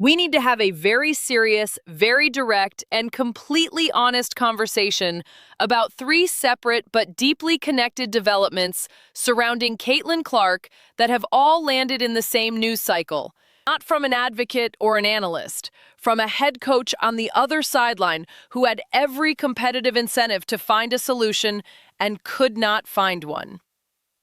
We need to have a very serious, very direct, and completely honest conversation about three separate but deeply connected developments surrounding Caitlin Clark that have all landed in the same news cycle. Not from an advocate or an analyst, from a head coach on the other sideline who had every competitive incentive to find a solution and could not find one.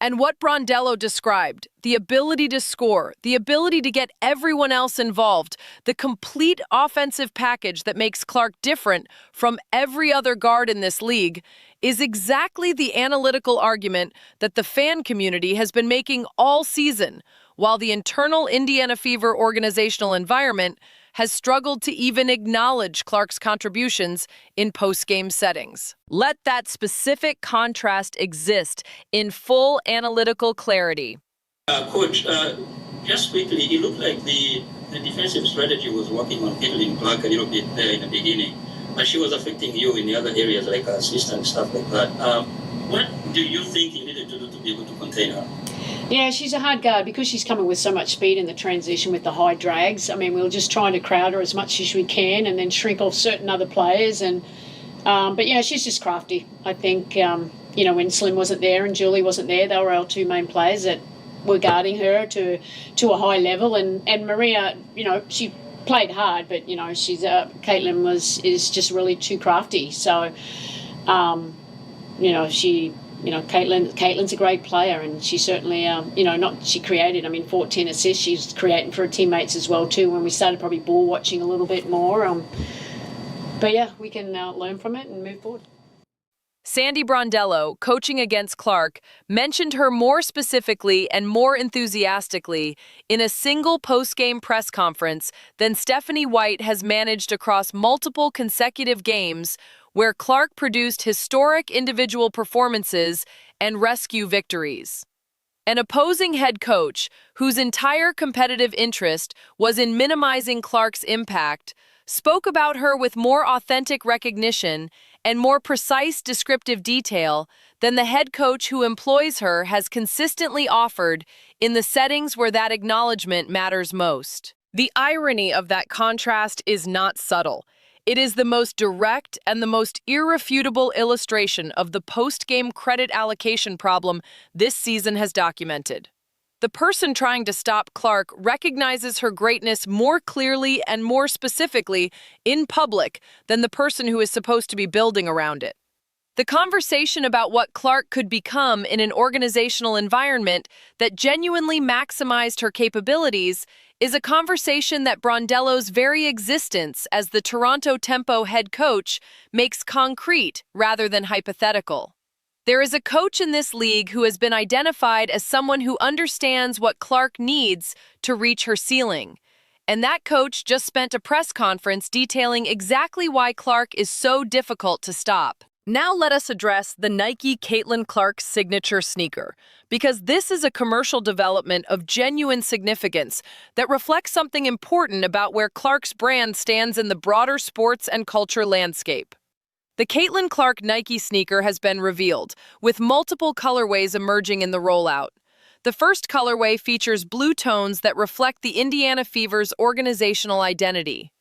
And what Brondello described, the ability to score, the ability to get everyone else involved, the complete offensive package that makes Clark different from every other guard in this league, is exactly the analytical argument that the fan community has been making all season, while the internal Indiana Fever organizational environment has struggled to even acknowledge Clark's contributions in post-game settings. Let that specific contrast exist in full analytical clarity. Coach, just quickly, it looked like the defensive strategy was working on Caitlin Clark a little bit there in the beginning, but she was affecting you in the other areas like assist and stuff like that. What do you think you needed to do to be able to contain her? Yeah, she's a hard guard because she's coming with so much speed in the transition with the high drags. I mean, we're just trying to crowd her as much as we can and then shrink off certain other players. But yeah, she's just crafty. I think, when Slim wasn't there and Julie wasn't there, they were our two main players that were guarding her to a high level. And Maria, she played hard, but, Caitlin is just really too crafty. So, Caitlin's a great player, and she certainly, she created, 14 assists. She's creating for her teammates as well, too, when we started probably ball watching a little bit more. But yeah, we can learn from it and move forward. Sandy Brondello, coaching against Clark, mentioned her more specifically and more enthusiastically in a single post-game press conference than Stephanie White has managed across multiple consecutive games where Clark produced historic individual performances and rescue victories. An opposing head coach, whose entire competitive interest was in minimizing Clark's impact, spoke about her with more authentic recognition and more precise descriptive detail than the head coach who employs her has consistently offered in the settings where that acknowledgement matters most. The irony of that contrast is not subtle. It is the most direct and the most irrefutable illustration of the post-game credit allocation problem this season has documented. The person trying to stop Clark recognizes her greatness more clearly and more specifically in public than the person who is supposed to be building around it. The conversation about what Clark could become in an organizational environment that genuinely maximized her capabilities is a conversation that Brondello's very existence as the Toronto Tempo head coach makes concrete rather than hypothetical. There is a coach in this league who has been identified as someone who understands what Clark needs to reach her ceiling. And that coach just spent a press conference detailing exactly why Clark is so difficult to stop. Now let us address the Nike Caitlin Clark signature sneaker, because this is a commercial development of genuine significance that reflects something important about where Clark's brand stands in the broader sports and culture landscape. The Caitlin Clark Nike sneaker has been revealed, with multiple colorways emerging in the rollout. The first colorway features blue tones that reflect the Indiana Fever's organizational identity.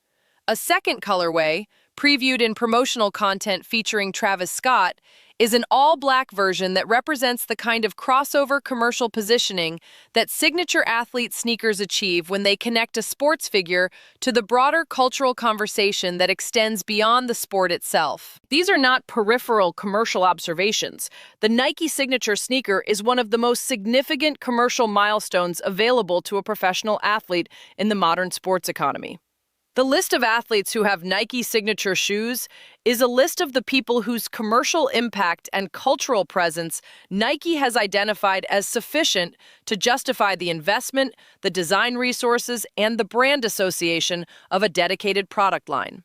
A second colorway, previewed in promotional content featuring Travis Scott, is an all-black version that represents the kind of crossover commercial positioning that signature athlete sneakers achieve when they connect a sports figure to the broader cultural conversation that extends beyond the sport itself. These are not peripheral commercial observations. The Nike signature sneaker is one of the most significant commercial milestones available to a professional athlete in the modern sports economy. The list of athletes who have Nike signature shoes is a list of the people whose commercial impact and cultural presence Nike has identified as sufficient to justify the investment, the design resources, and the brand association of a dedicated product line.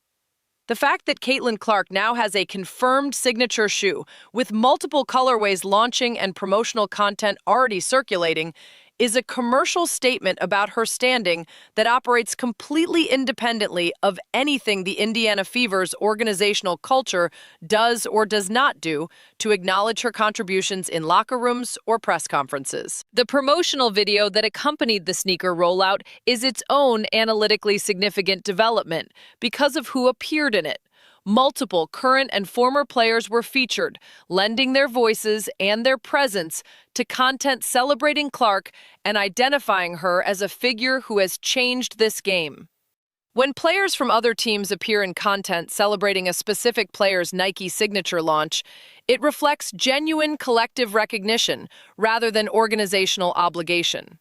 The fact that Caitlin Clark now has a confirmed signature shoe with multiple colorways launching and promotional content already circulating is a commercial statement about her standing that operates completely independently of anything the Indiana Fever's organizational culture does or does not do to acknowledge her contributions in locker rooms or press conferences. The promotional video that accompanied the sneaker rollout is its own analytically significant development because of who appeared in it. Multiple current and former players were featured, lending their voices and their presence to content celebrating Clark and identifying her as a figure who has changed this game. When players from other teams appear in content celebrating a specific player's Nike signature launch, it reflects genuine collective recognition rather than organizational obligation.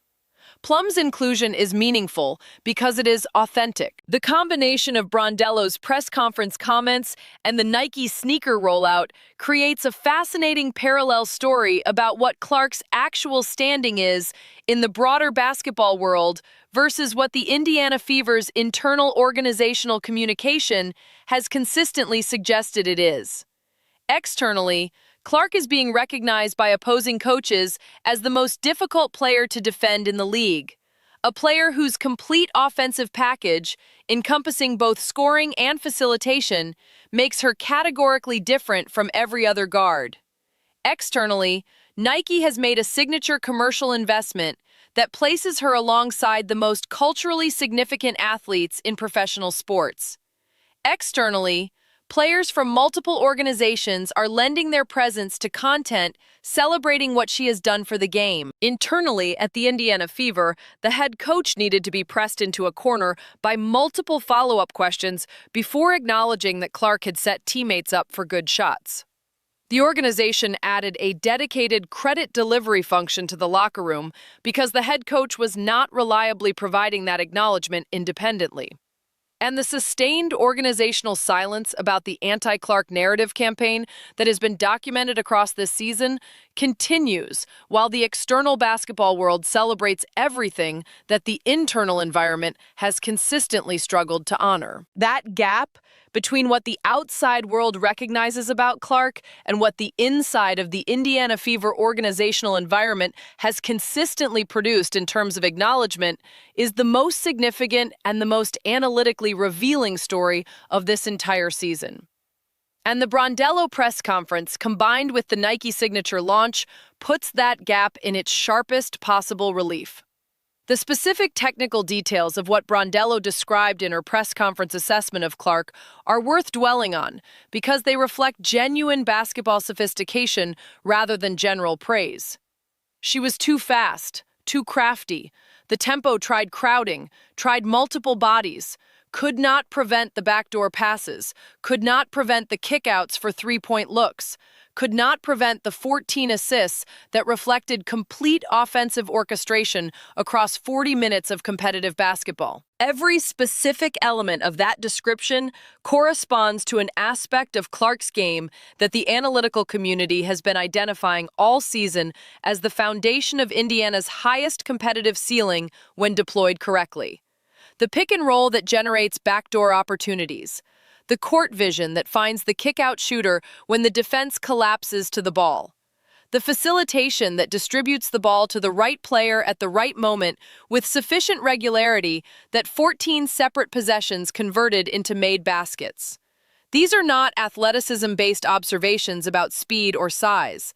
Plum's inclusion is meaningful because it is authentic. The combination of Brondello's press conference comments and the Nike sneaker rollout creates a fascinating parallel story about what Clark's actual standing is in the broader basketball world versus what the Indiana Fever's internal organizational communication has consistently suggested it is. Externally, Clark is being recognized by opposing coaches as the most difficult player to defend in the league, a player whose complete offensive package, encompassing both scoring and facilitation, makes her categorically different from every other guard. Externally, Nike has made a signature commercial investment that places her alongside the most culturally significant athletes in professional sports. Externally, players from multiple organizations are lending their presence to content celebrating what she has done for the game. Internally, at the Indiana Fever, the head coach needed to be pressed into a corner by multiple follow-up questions before acknowledging that Clark had set teammates up for good shots. The organization added a dedicated credit delivery function to the locker room because the head coach was not reliably providing that acknowledgement independently. And the sustained organizational silence about the anti-Clark narrative campaign that has been documented across this season continues while the external basketball world celebrates everything that the internal environment has consistently struggled to honor. That gap between what the outside world recognizes about Clark and what the inside of the Indiana Fever organizational environment has consistently produced in terms of acknowledgement is the most significant and the most analytically revealing story of this entire season. And the Brondello press conference, combined with the Nike signature launch, puts that gap in its sharpest possible relief. The specific technical details of what Brondello described in her press conference assessment of Clark are worth dwelling on because they reflect genuine basketball sophistication rather than general praise. She was too fast, too crafty. The tempo tried crowding, tried multiple bodies, could not prevent the backdoor passes, could not prevent the kickouts for three-point looks, could not prevent the 14 assists that reflected complete offensive orchestration across 40 minutes of competitive basketball. Every specific element of that description corresponds to an aspect of Clark's game that the analytical community has been identifying all season as the foundation of Indiana's highest competitive ceiling when deployed correctly. The pick and roll that generates backdoor opportunities. The court vision that finds the kick-out shooter when the defense collapses to the ball. The facilitation that distributes the ball to the right player at the right moment with sufficient regularity that 14 separate possessions converted into made baskets. These are not athleticism-based observations about speed or size.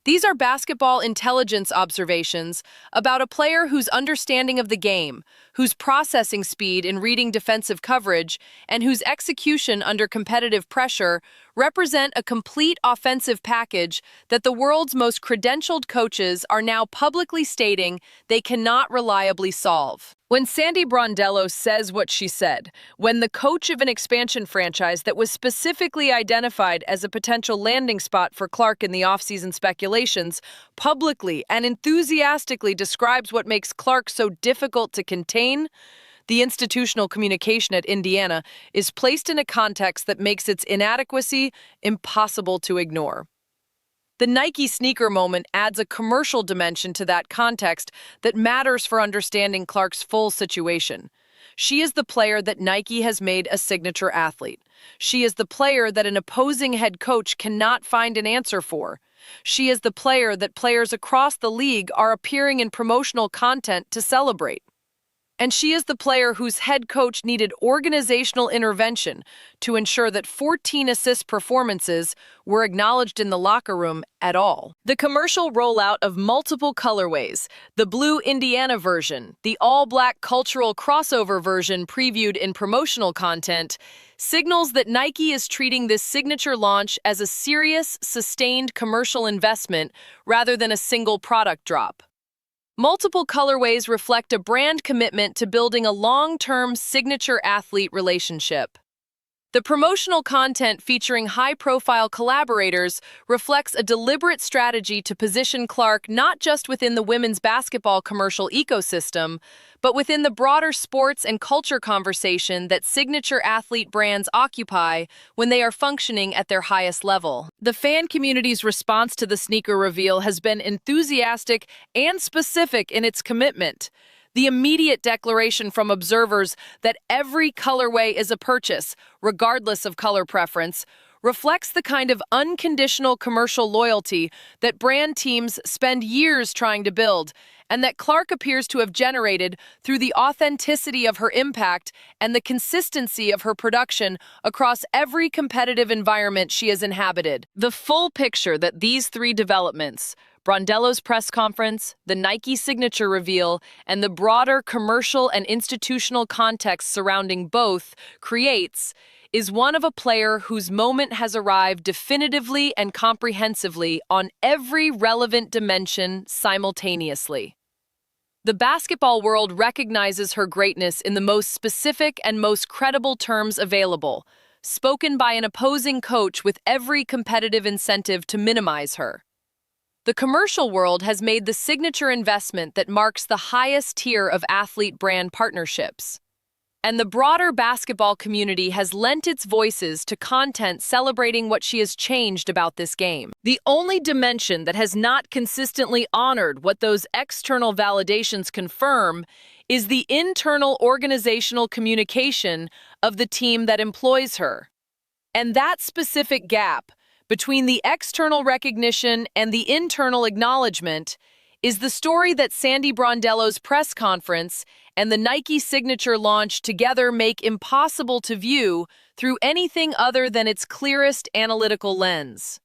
These are basketball intelligence observations about a player whose understanding of the game, whose processing speed in reading defensive coverage, and whose execution under competitive pressure represent a complete offensive package that the world's most credentialed coaches are now publicly stating they cannot reliably solve. When Sandy Brondello says what she said, when the coach of an expansion franchise that was specifically identified as a potential landing spot for Clark in the offseason speculations, publicly and enthusiastically describes what makes Clark so difficult to contain, the institutional communication at Indiana is placed in a context that makes its inadequacy impossible to ignore. The Nike sneaker moment adds a commercial dimension to that context that matters for understanding Clark's full situation. She is the player that Nike has made a signature athlete. She is the player that an opposing head coach cannot find an answer for. She is the player that players across the league are appearing in promotional content to celebrate. And she is the player whose head coach needed organizational intervention to ensure that 14 assist performances were acknowledged in the locker room at all. The commercial rollout of multiple colorways, the blue Indiana version, the all-black cultural crossover version previewed in promotional content, signals that Nike is treating this signature launch as a serious, sustained commercial investment rather than a single product drop. Multiple colorways reflect a brand commitment to building a long-term signature-athlete relationship. The promotional content featuring high-profile collaborators reflects a deliberate strategy to position Clark not just within the women's basketball commercial ecosystem, but within the broader sports and culture conversation that signature athlete brands occupy when they are functioning at their highest level. The fan community's response to the sneaker reveal has been enthusiastic and specific in its commitment. The immediate declaration from observers that every colorway is a purchase, regardless of color preference, reflects the kind of unconditional commercial loyalty that brand teams spend years trying to build, and that Clark appears to have generated through the authenticity of her impact and the consistency of her production across every competitive environment she has inhabited. The full picture that these three developments, Brondello's press conference, the Nike signature reveal, and the broader commercial and institutional context surrounding both creates, is one of a player whose moment has arrived definitively and comprehensively on every relevant dimension simultaneously. The basketball world recognizes her greatness in the most specific and most credible terms available, spoken by an opposing coach with every competitive incentive to minimize her. The commercial world has made the signature investment that marks the highest tier of athlete brand partnerships. And the broader basketball community has lent its voices to content celebrating what she has changed about this game. The only dimension that has not consistently honored what those external validations confirm is the internal organizational communication of the team that employs her. And that specific gap between the external recognition and the internal acknowledgement is the story that Sandy Brondello's press conference and the Nike signature launch together make impossible to view through anything other than its clearest analytical lens.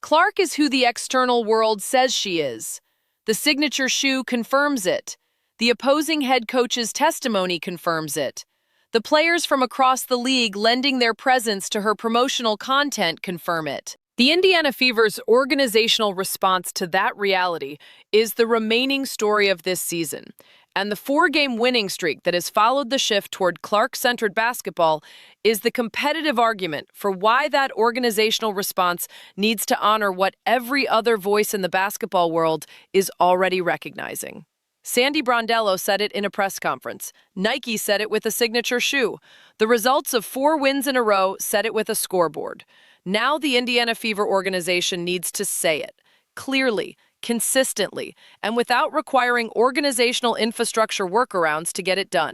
Clark is who the external world says she is. The signature shoe confirms it. The opposing head coach's testimony confirms it. The players from across the league lending their presence to her promotional content confirm it. The Indiana Fever's organizational response to that reality is the remaining story of this season, and the 4-game winning streak that has followed the shift toward Clark-centered basketball is the competitive argument for why that organizational response needs to honor what every other voice in the basketball world is already recognizing. Sandy Brondello said it in a press conference. Nike said it with a signature shoe. The results of 4 wins in a row said it with a scoreboard. Now the Indiana Fever organization needs to say it, clearly, consistently, and without requiring organizational infrastructure workarounds to get it done.